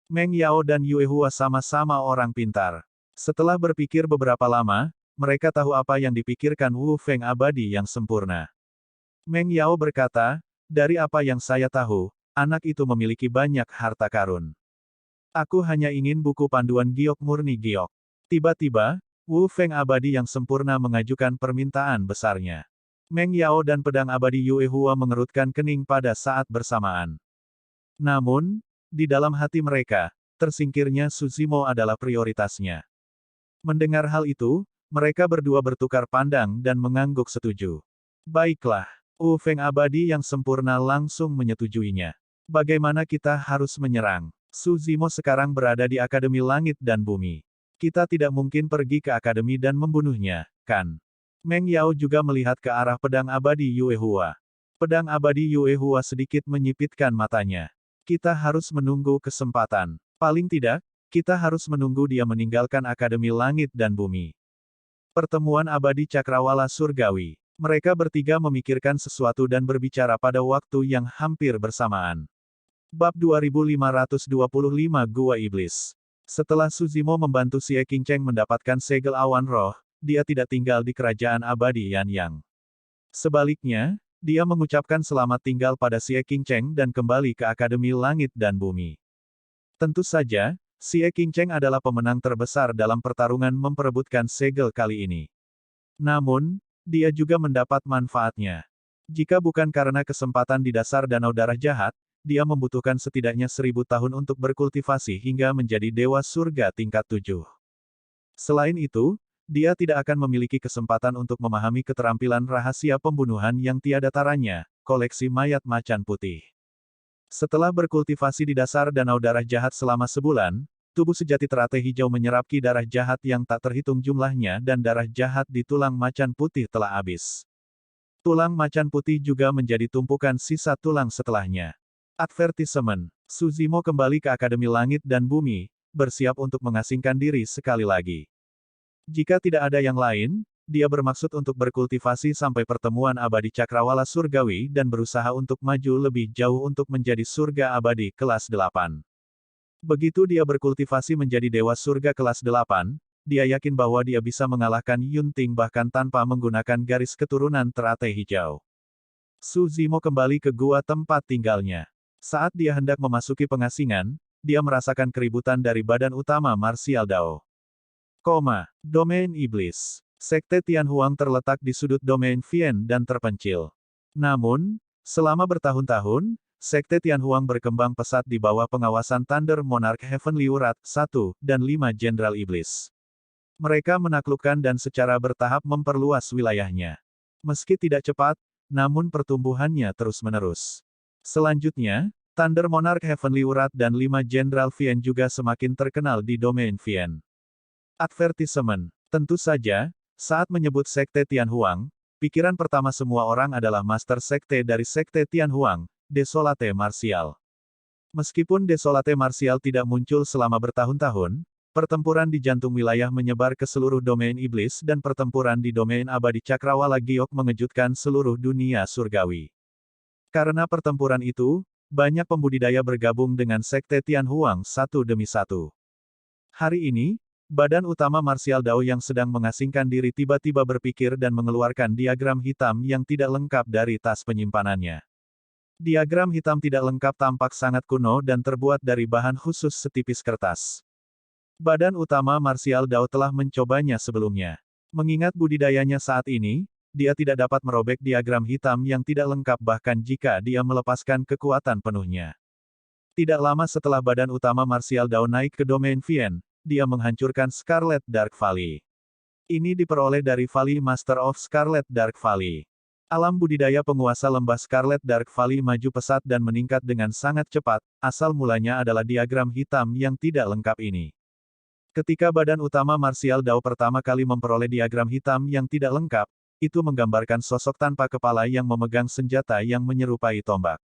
Meng Yao dan Yue Hua sama-sama orang pintar. Setelah berpikir beberapa lama, mereka tahu apa yang dipikirkan Wu Feng abadi yang sempurna. Meng Yao berkata, dari apa yang saya tahu, anak itu memiliki banyak harta karun. Aku hanya ingin buku panduan giok murni giok. Tiba-tiba, Wu Feng abadi yang sempurna mengajukan permintaan besarnya. Meng Yao dan pedang abadi Yue Hua mengerutkan kening pada saat bersamaan. Namun, di dalam hati mereka, tersingkirnya Suzimo adalah prioritasnya. Mendengar hal itu, mereka berdua bertukar pandang dan mengangguk setuju. Baiklah, Wu Feng abadi yang sempurna langsung menyetujuinya. Bagaimana kita harus menyerang? Suzimo sekarang berada di Akademi Langit dan Bumi. Kita tidak mungkin pergi ke Akademi dan membunuhnya, kan? Meng Yao juga melihat ke arah pedang abadi Yue Hua. Pedang abadi Yue Hua sedikit menyipitkan matanya. Kita harus menunggu kesempatan. Paling tidak, kita harus menunggu dia meninggalkan Akademi Langit dan Bumi. Pertemuan abadi Cakrawala Surgawi. Mereka bertiga memikirkan sesuatu dan berbicara pada waktu yang hampir bersamaan. Bab 2525 Gua Iblis. Setelah Suzimo membantu Xie Qingcheng mendapatkan segel awan roh, dia tidak tinggal di kerajaan abadi Yan Yang. Sebaliknya, dia mengucapkan selamat tinggal pada Xie Qingcheng dan kembali ke Akademi Langit dan Bumi. Tentu saja, Xie Qingcheng adalah pemenang terbesar dalam pertarungan memperebutkan segel kali ini. Namun, dia juga mendapat manfaatnya. Jika bukan karena kesempatan di dasar Danau Darah Jahat, dia membutuhkan setidaknya 1000 tahun untuk berkultivasi hingga menjadi Dewa Surga tingkat 7. Selain itu, dia tidak akan memiliki kesempatan untuk memahami keterampilan rahasia pembunuhan yang tiada taranya, koleksi mayat macan putih. Setelah berkultivasi di dasar Danau Darah Jahat selama sebulan, tubuh sejati teratai hijau menyerap ki darah jahat yang tak terhitung jumlahnya dan darah jahat di tulang macan putih telah habis. Tulang macan putih juga menjadi tumpukan sisa tulang setelahnya. Advertisement. Suzimo kembali ke Akademi Langit dan Bumi, bersiap untuk mengasingkan diri sekali lagi. Jika tidak ada yang lain, dia bermaksud untuk berkultivasi sampai pertemuan abadi Cakrawala Surgawi dan berusaha untuk maju lebih jauh untuk menjadi surga abadi kelas 8. Begitu dia berkultivasi menjadi Dewa Surga kelas 8, dia yakin bahwa dia bisa mengalahkan Yunting bahkan tanpa menggunakan garis keturunan teratai hijau. Suzimo kembali ke gua tempat tinggalnya. Saat dia hendak memasuki pengasingan, dia merasakan keributan dari badan utama Martial Dao. Domain Iblis. Sekte Tianhuang terletak di sudut domain Vien dan terpencil. Namun, selama bertahun-tahun, Sekte Tianhuang berkembang pesat di bawah pengawasan Thunder Monarch Heavenly Wrath 1 dan 5 Jenderal Iblis. Mereka menaklukkan dan secara bertahap memperluas wilayahnya. Meski tidak cepat, namun pertumbuhannya terus-menerus. Selanjutnya, Thunder Monarch Heavenly Wrath dan 5 Jenderal Vien juga semakin terkenal di domain Vien. Advertisement. Tentu saja, saat menyebut Sekte Tianhuang, pikiran pertama semua orang adalah Master Sekte dari Sekte Tianhuang, Desolate Martial. Meskipun Desolate Martial tidak muncul selama bertahun-tahun, pertempuran di jantung wilayah menyebar ke seluruh domain iblis dan pertempuran di domain abadi Cakrawala Giok mengejutkan seluruh dunia surgawi. Karena pertempuran itu, banyak pembudidaya bergabung dengan Sekte Tianhuang satu demi satu. Hari ini, badan utama Martial Dao yang sedang mengasingkan diri tiba-tiba berpikir dan mengeluarkan diagram hitam yang tidak lengkap dari tas penyimpanannya. Diagram hitam tidak lengkap tampak sangat kuno dan terbuat dari bahan khusus setipis kertas. Badan utama Martial Dao telah mencobanya sebelumnya. Mengingat budidayanya saat ini, dia tidak dapat merobek diagram hitam yang tidak lengkap bahkan jika dia melepaskan kekuatan penuhnya. Tidak lama setelah badan utama Martial Dao naik ke domain Vien, dia menghancurkan Scarlet Dark Valley. Ini diperoleh dari Valley Master of Scarlet Dark Valley. Alam budidaya penguasa lembah Scarlet Dark Valley maju pesat dan meningkat dengan sangat cepat, asal mulanya adalah diagram hitam yang tidak lengkap ini. Ketika badan utama Martial Dao pertama kali memperoleh diagram hitam yang tidak lengkap, itu menggambarkan sosok tanpa kepala yang memegang senjata yang menyerupai tombak.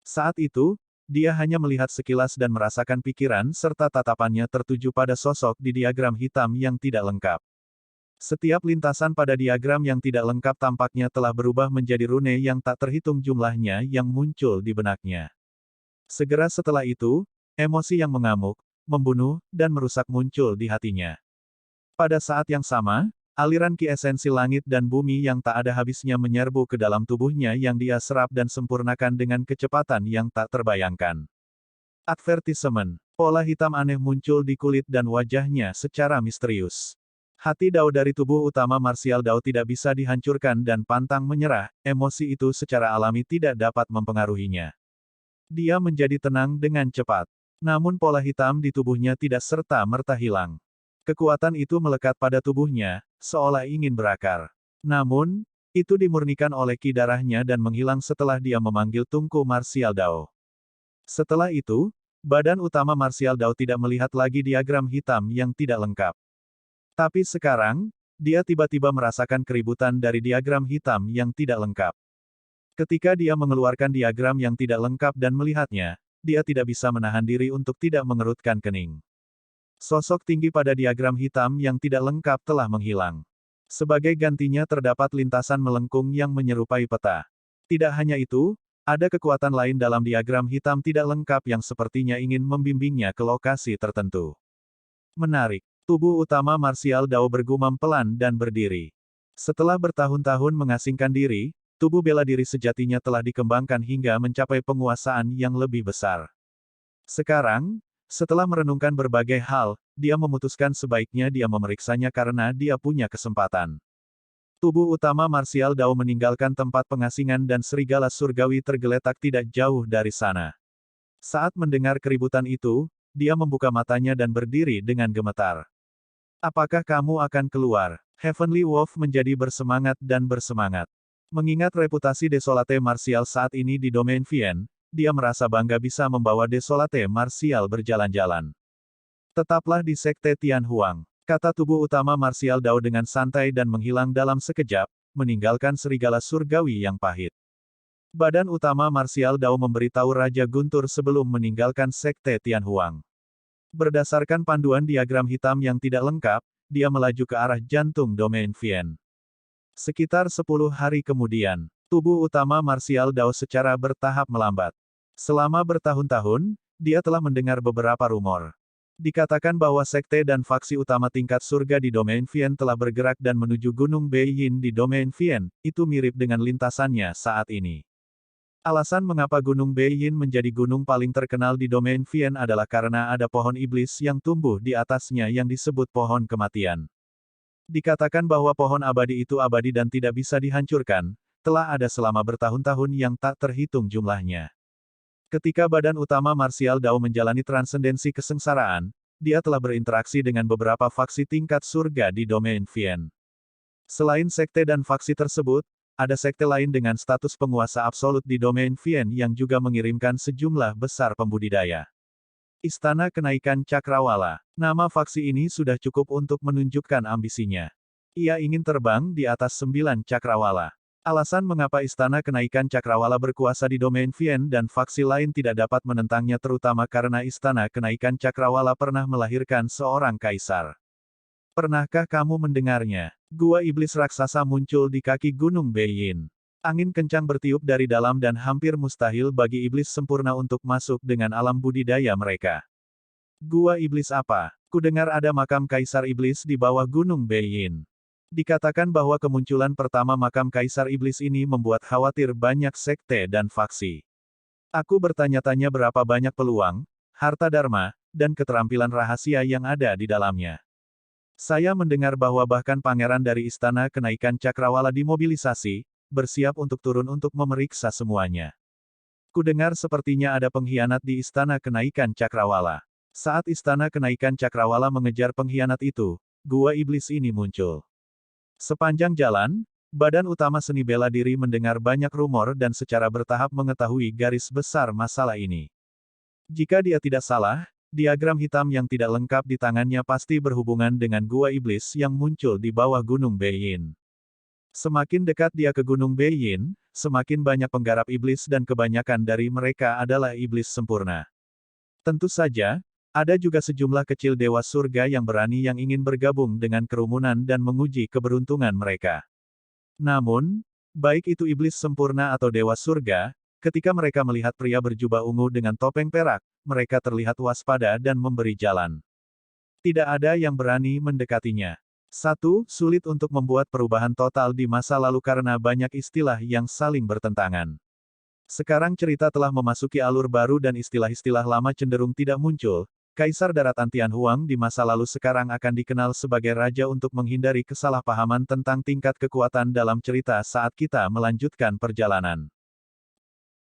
Saat itu, dia hanya melihat sekilas dan merasakan pikiran serta tatapannya tertuju pada sosok di diagram hitam yang tidak lengkap. Setiap lintasan pada diagram yang tidak lengkap tampaknya telah berubah menjadi rune yang tak terhitung jumlahnya yang muncul di benaknya. Segera setelah itu, emosi yang mengamuk, membunuh, dan merusak muncul di hatinya. Pada saat yang sama, aliran ki esensi langit dan bumi yang tak ada habisnya menyerbu ke dalam tubuhnya yang dia serap dan sempurnakan dengan kecepatan yang tak terbayangkan. Advertisement. Pola hitam aneh muncul di kulit dan wajahnya secara misterius. Hati Dao dari tubuh utama marsial Dao tidak bisa dihancurkan dan pantang menyerah, emosi itu secara alami tidak dapat mempengaruhinya. Dia menjadi tenang dengan cepat. Namun pola hitam di tubuhnya tidak serta-merta hilang. Kekuatan itu melekat pada tubuhnya, seolah ingin berakar. Namun, itu dimurnikan oleh ki darahnya dan menghilang setelah dia memanggil tungku marsial Dao. Setelah itu, badan utama marsial Dao tidak melihat lagi diagram hitam yang tidak lengkap. Tapi sekarang, dia tiba-tiba merasakan keributan dari diagram hitam yang tidak lengkap. Ketika dia mengeluarkan diagram yang tidak lengkap dan melihatnya, dia tidak bisa menahan diri untuk tidak mengerutkan kening. Sosok tinggi pada diagram hitam yang tidak lengkap telah menghilang. Sebagai gantinya terdapat lintasan melengkung yang menyerupai peta. Tidak hanya itu, ada kekuatan lain dalam diagram hitam tidak lengkap yang sepertinya ingin membimbingnya ke lokasi tertentu. Menarik. Tubuh utama marsial Dao bergumam pelan dan berdiri. Setelah bertahun-tahun mengasingkan diri, tubuh bela diri sejatinya telah dikembangkan hingga mencapai penguasaan yang lebih besar. Sekarang, setelah merenungkan berbagai hal, dia memutuskan sebaiknya dia memeriksanya karena dia punya kesempatan. Tubuh utama marsial Dao meninggalkan tempat pengasingan dan serigala surgawi tergeletak tidak jauh dari sana. Saat mendengar keributan itu, dia membuka matanya dan berdiri dengan gemetar. Apakah kamu akan keluar? Heavenly Wolf menjadi bersemangat dan bersemangat. Mengingat reputasi Desolate Martial saat ini di domain Vien, dia merasa bangga bisa membawa Desolate Martial berjalan-jalan. Tetaplah di Sekte Tianhuang, kata tubuh utama marsial Dao dengan santai dan menghilang dalam sekejap, meninggalkan serigala surgawi yang pahit. Badan utama marsial Dao memberitahu Raja Guntur sebelum meninggalkan Sekte Tianhuang. Berdasarkan panduan diagram hitam yang tidak lengkap, dia melaju ke arah jantung domain Vien. Sekitar 10 hari kemudian, tubuh utama marsial Dao secara bertahap melambat. Selama bertahun-tahun, dia telah mendengar beberapa rumor. Dikatakan bahwa sekte dan faksi utama tingkat surga di domain Vien telah bergerak dan menuju Gunung Beiyin di domain Vien, itu mirip dengan lintasannya saat ini. Alasan mengapa Gunung Beiyin menjadi gunung paling terkenal di domain Vien adalah karena ada pohon iblis yang tumbuh di atasnya yang disebut pohon kematian. Dikatakan bahwa pohon abadi itu abadi dan tidak bisa dihancurkan, telah ada selama bertahun-tahun yang tak terhitung jumlahnya. Ketika badan utama marsial Dao menjalani transendensi kesengsaraan, dia telah berinteraksi dengan beberapa faksi tingkat surga di domain Vien. Selain sekte dan faksi tersebut, ada sekte lain dengan status penguasa absolut di domain Vien yang juga mengirimkan sejumlah besar pembudidaya. Istana Kenaikan Cakrawala. Nama faksi ini sudah cukup untuk menunjukkan ambisinya. Ia ingin terbang di atas 9 cakrawala. Alasan mengapa Istana Kenaikan Cakrawala berkuasa di domain Vien dan faksi lain tidak dapat menentangnya terutama karena Istana Kenaikan Cakrawala pernah melahirkan seorang kaisar. Pernahkah kamu mendengarnya? Gua iblis raksasa muncul di kaki Gunung Beiyin. Angin kencang bertiup dari dalam dan hampir mustahil bagi iblis sempurna untuk masuk dengan alam budidaya mereka. Gua iblis apa? Kudengar ada makam kaisar iblis di bawah Gunung Beiyin. Dikatakan bahwa kemunculan pertama makam kaisar iblis ini membuat khawatir banyak sekte dan faksi. Aku bertanya-tanya berapa banyak peluang, harta dharma, dan keterampilan rahasia yang ada di dalamnya. Saya mendengar bahwa bahkan pangeran dari Istana Kenaikan Cakrawala dimobilisasi, bersiap untuk turun untuk memeriksa semuanya. Kudengar sepertinya ada pengkhianat di Istana Kenaikan Cakrawala. Saat Istana Kenaikan Cakrawala mengejar pengkhianat itu, gua iblis ini muncul. Sepanjang jalan, badan utama seni bela diri mendengar banyak rumor dan secara bertahap mengetahui garis besar masalah ini. Jika dia tidak salah, diagram hitam yang tidak lengkap di tangannya pasti berhubungan dengan gua iblis yang muncul di bawah Gunung Beiyin. Semakin dekat dia ke Gunung Beiyin, semakin banyak penggarap iblis dan kebanyakan dari mereka adalah iblis sempurna. Tentu saja, ada juga sejumlah kecil dewa surga yang berani yang ingin bergabung dengan kerumunan dan menguji keberuntungan mereka. Namun, baik itu iblis sempurna atau dewa surga, ketika mereka melihat pria berjubah ungu dengan topeng perak, mereka terlihat waspada dan memberi jalan. Tidak ada yang berani mendekatinya. 1. Sulit untuk membuat perubahan total di masa lalu karena banyak istilah yang saling bertentangan. Sekarang cerita telah memasuki alur baru dan istilah-istilah lama cenderung tidak muncul. Kaisar Daratan Tianhuang di masa lalu sekarang akan dikenal sebagai raja untuk menghindari kesalahpahaman tentang tingkat kekuatan dalam cerita saat kita melanjutkan perjalanan.